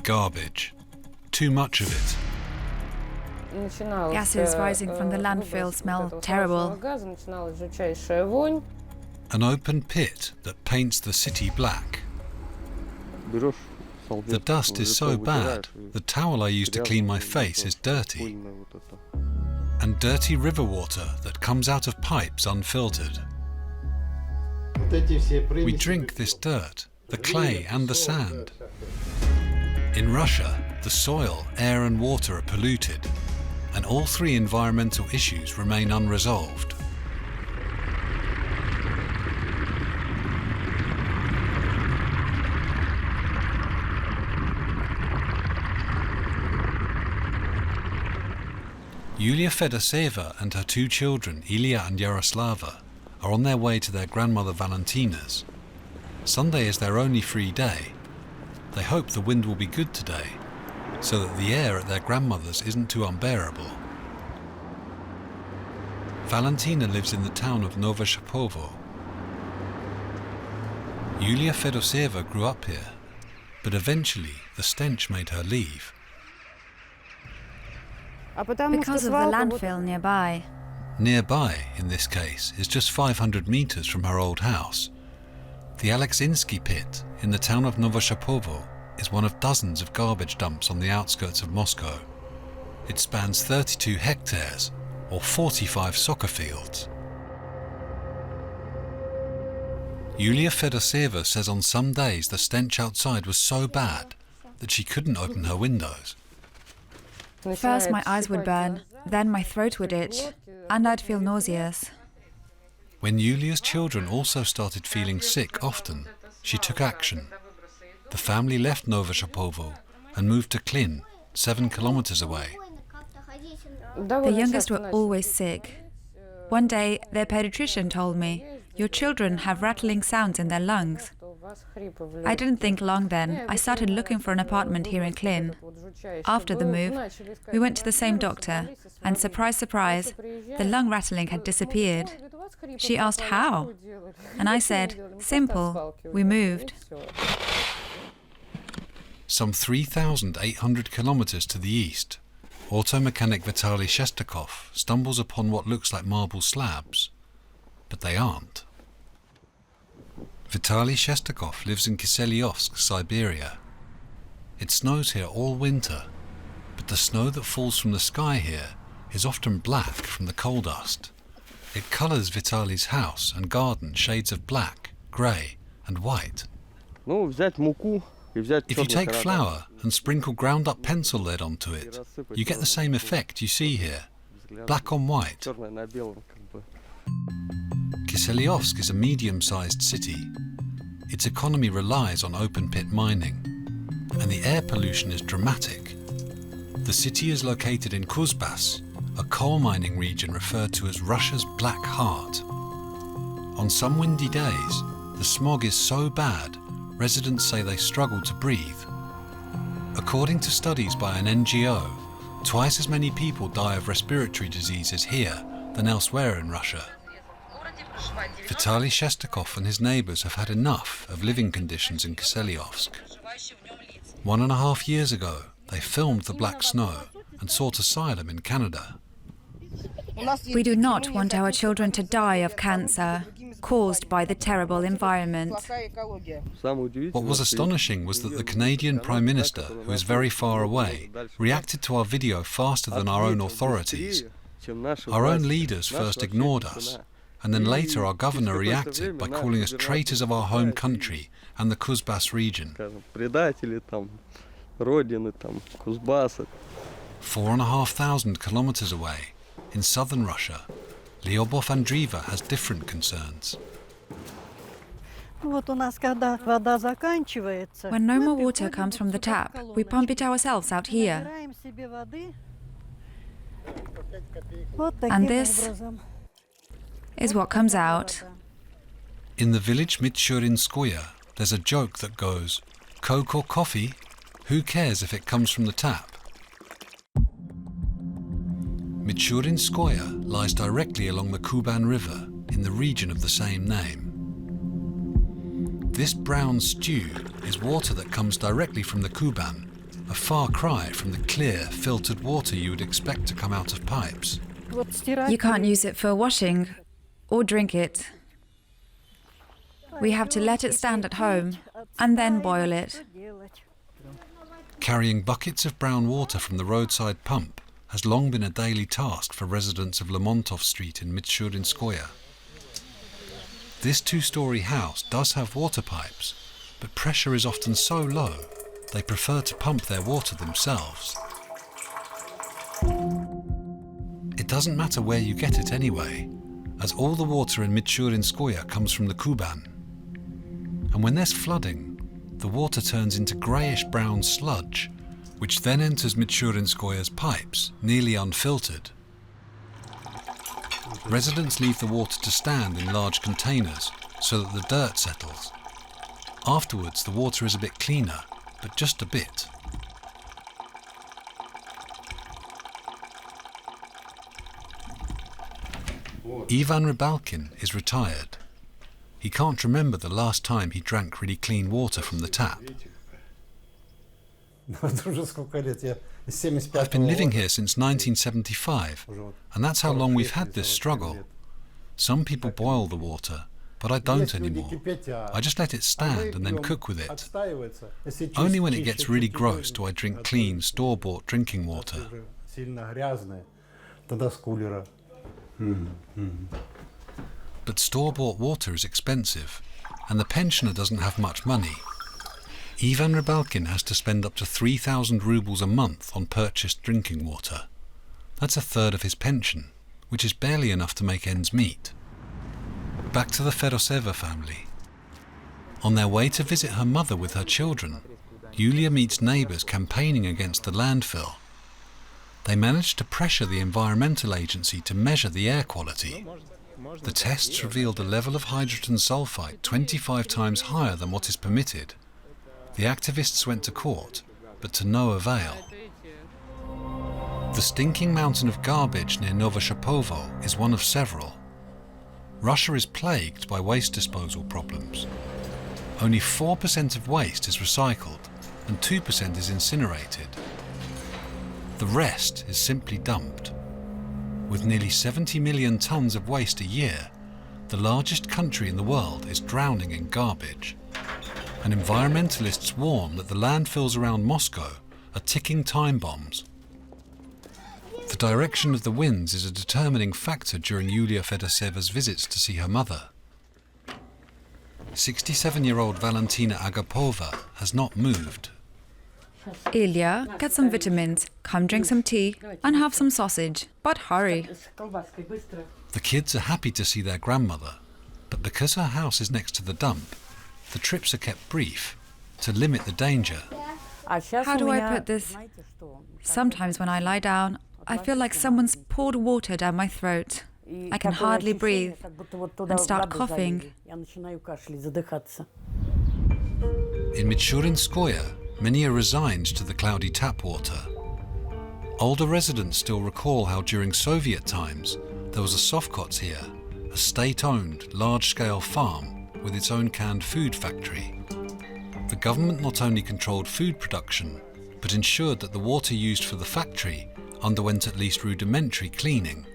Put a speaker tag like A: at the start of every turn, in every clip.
A: garbage. Too much of it.
B: Gases rising from the landfill smell terrible.
A: An open pit that paints the city black. The dust is so bad, the towel I use to clean my face is dirty. And dirty river water that comes out of pipes unfiltered. We drink this dirt, the clay and the sand. In Russia, the soil, air and water are polluted, and all three environmental issues remain unresolved. Yulia Fedoseva and her two children, Ilya and Yaroslava, are on their way to their grandmother Valentina's. Sunday is their only free day. They hope the wind will be good today, so that the air at their grandmother's isn't too unbearable. Valentina lives in the town of Novoshapovo. Yulia Fedoseva grew up here, but eventually the stench made her leave.
B: Because of the landfill nearby.
A: Nearby, in this case, is just 500 meters from her old house. The Alexinsky pit in the town of Novoshapovo is one of dozens of garbage dumps on the outskirts of Moscow. It spans 32 hectares, or 45 soccer fields. Yulia Fedoseva says on some days the stench outside was so bad that she couldn't open her windows.
B: First my eyes would burn, then my throat would itch, and I'd feel nauseous.
A: When Yulia's children also started feeling sick often, she took action. The family left Novoshapovo and moved to Klin, 7 kilometers away.
B: The youngest were always sick. One day, their pediatrician told me, "Your children have rattling sounds in their lungs." I didn't think long then. I started looking for an apartment here in Klin. After the move, we went to the same doctor, and surprise, surprise, the lung rattling had disappeared. She asked how, and I said, "Simple, we moved."
A: Some 3,800 kilometers to the east, auto mechanic Vitaly Shestakov stumbles upon what looks like marble slabs, but they aren't. Vitaly Shestakov lives in Kiselyovsk, Siberia. It snows here all winter, but the snow that falls from the sky here is often black from the coal dust. It colours Vitaly's house and garden shades of black, grey and white. If you take flour and sprinkle ground-up pencil lead onto it, you get the same effect you see here, black on white. Kiselyovsk is a medium-sized city. Its economy relies on open-pit mining, and the air pollution is dramatic. The city is located in Kuzbass, a coal mining region referred to as Russia's Black Heart. On some windy days, the smog is so bad, residents say they struggle to breathe. According to studies by an NGO, twice as many people die of respiratory diseases here than elsewhere in Russia. Vitaly Shestakov and his neighbours have had enough of living conditions in Kiselyovsk. 1.5 years ago, they filmed the black snow and sought asylum in Canada.
B: We do not want our children to die of cancer caused by the terrible environment.
A: What was astonishing was that the Canadian Prime Minister, who is very far away, reacted to our video faster than our own authorities. Our own leaders first ignored us, and then later our governor reacted by calling us traitors of our home country and the Kuzbass region. 4,500 kilometers away, in southern Russia, Lyubov Andreeva has different concerns.
B: When no more water comes from the tap, we pump it ourselves out here. And this is what comes out.
A: In the village Michurinskoye, there's a joke that goes, "Coke or coffee? Who cares if it comes from the tap?" Michurinskoye lies directly along the Kuban River in the region of the same name. This brown stew is water that comes directly from the Kuban, a far cry from the clear, filtered water you would expect to come out of pipes.
B: You can't use it for washing or drink it. We have to let it stand at home and then boil it.
A: Carrying buckets of brown water from the roadside pump has long been a daily task for residents of Lemontov Street in Mitchurinskoye. This two-storey house does have water pipes, but pressure is often so low they prefer to pump their water themselves. It doesn't matter where you get it anyway, as all the water in Mitchurinskoye comes from the Kuban. And when there's flooding, the water turns into greyish-brown sludge, which then enters Mitchurinskoye's pipes, nearly unfiltered. Residents leave the water to stand in large containers so that the dirt settles. Afterwards, the water is a bit cleaner, but just a bit. Ivan Rybalkin is retired. He can't remember the last time he drank really clean water from the tap. I've been living here since 1975, and that's how long we've had this struggle. Some people boil the water, but I don't anymore. I just let it stand and then cook with it. Only when it gets really gross do I drink clean, store-bought drinking water. But store-bought water is expensive, and the pensioner doesn't have much money. Ivan Rybalkin has to spend up to 3,000 rubles a month on purchased drinking water. That's a third of his pension, which is barely enough to make ends meet. Back to the Fedoseva family. On their way to visit her mother with her children, Yulia meets neighbours campaigning against the landfill. They managed to pressure the environmental agency to measure the air quality. The tests revealed a level of hydrogen sulfide 25 times higher than what is permitted. The activists went to court, but to no avail. The stinking mountain of garbage near Novoshapovo is one of several. Russia is plagued by waste disposal problems. Only 4% of waste is recycled and 2% is incinerated. The rest is simply dumped. With nearly 70 million tons of waste a year, the largest country in the world is drowning in garbage. And environmentalists warn that the landfills around Moscow are ticking time bombs. The direction of the winds is a determining factor during Yulia Fedoseva's visits to see her mother. 67-year-old Valentina Agapova has not moved.
B: Ilya, get some vitamins, come drink some tea, and have some sausage. But hurry.
A: The kids are happy to see their grandmother, but because her house is next to the dump, the trips are kept brief, to limit the danger.
B: How do I put this? Sometimes when I lie down, I feel like someone's poured water down my throat. I can hardly breathe and start coughing.
A: In Mitchurinskoye, many are resigned to the cloudy tap water. Older residents still recall how during Soviet times there was a Sovkhots here, a state-owned, large-scale farm with its own canned food factory. The government not only controlled food production, but ensured that the water used for the factory underwent at least rudimentary cleaning.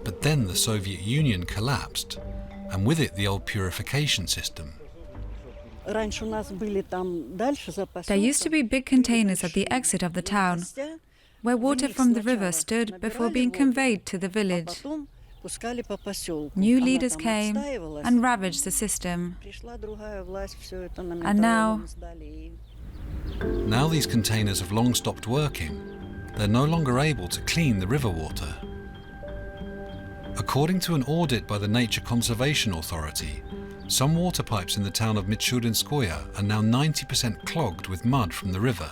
A: But then the Soviet Union collapsed, and with it the old purification system.
B: There used to be big containers at the exit of the town, where water from the river stood before being conveyed to the village. New leaders came and ravaged the system. And now
A: these containers have long stopped working. They're no longer able to clean the river water. According to an audit by the Nature Conservation Authority, some water pipes in the town of Mitchurinskoye are now 90% clogged with mud from the river.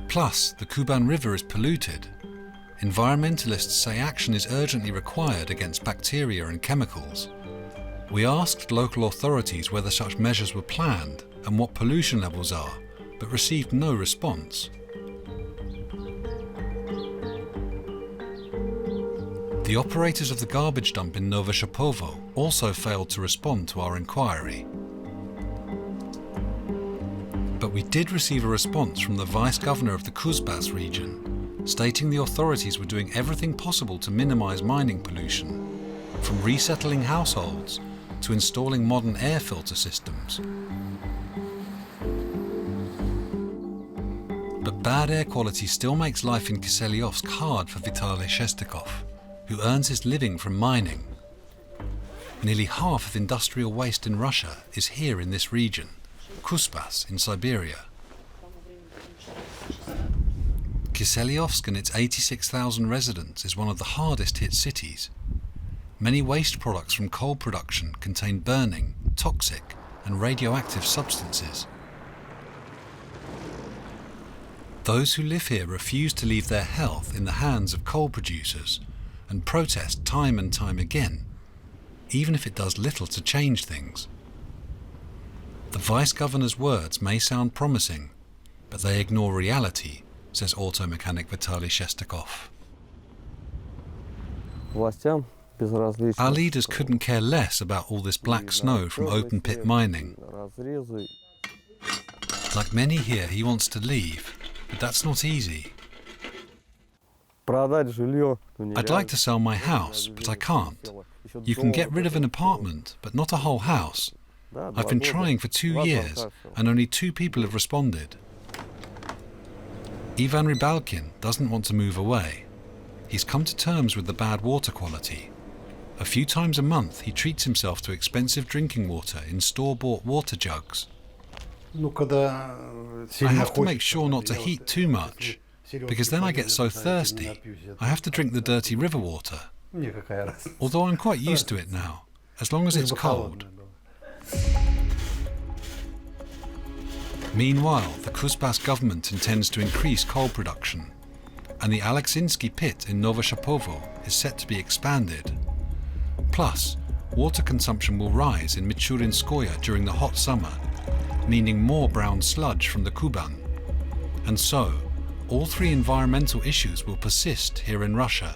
A: Plus, the Kuban River is polluted. Environmentalists say action is urgently required against bacteria and chemicals. We asked local authorities whether such measures were planned and what pollution levels are, but received no response. The operators of the garbage dump in Novoshapovo also failed to respond to our inquiry. But we did receive a response from the vice-governor of the Kuzbas region, stating the authorities were doing everything possible to minimize mining pollution, from resettling households to installing modern air filter systems. But bad air quality still makes life in Kiselyovsk hard for Vitaly Shestakov, who earns his living from mining. Nearly half of industrial waste in Russia is here in this region, Kuzbas in Siberia. Kiselyovsk and its 86,000 residents is one of the hardest hit cities. Many waste products from coal production contain burning, toxic and radioactive substances. Those who live here refuse to leave their health in the hands of coal producers and protest time and time again, even if it does little to change things. The Vice-Governor's words may sound promising, but they ignore reality, says auto mechanic Vitaly Shestakov. Our leaders couldn't care less about all this black snow from open pit mining. Like many here, he wants to leave, but that's not easy. I'd like to sell my house, but I can't. You can get rid of an apartment, but not a whole house. I've been trying for 2 years, and only 2 people have responded. Ivan Rybalkin doesn't want to move away. He's come to terms with the bad water quality. A few times a month, he treats himself to expensive drinking water in store-bought water jugs. I have to make sure not to heat too much, because then I get so thirsty. I have to drink the dirty river water. Although I'm quite used to it now, as long as it's cold. Meanwhile, the Kuzbas government intends to increase coal production, and the Alexinsky pit in Novoshapovo is set to be expanded. Plus, water consumption will rise in Michurinskoye during the hot summer, meaning more brown sludge from the Kuban. And so, all 3 environmental issues will persist here in Russia.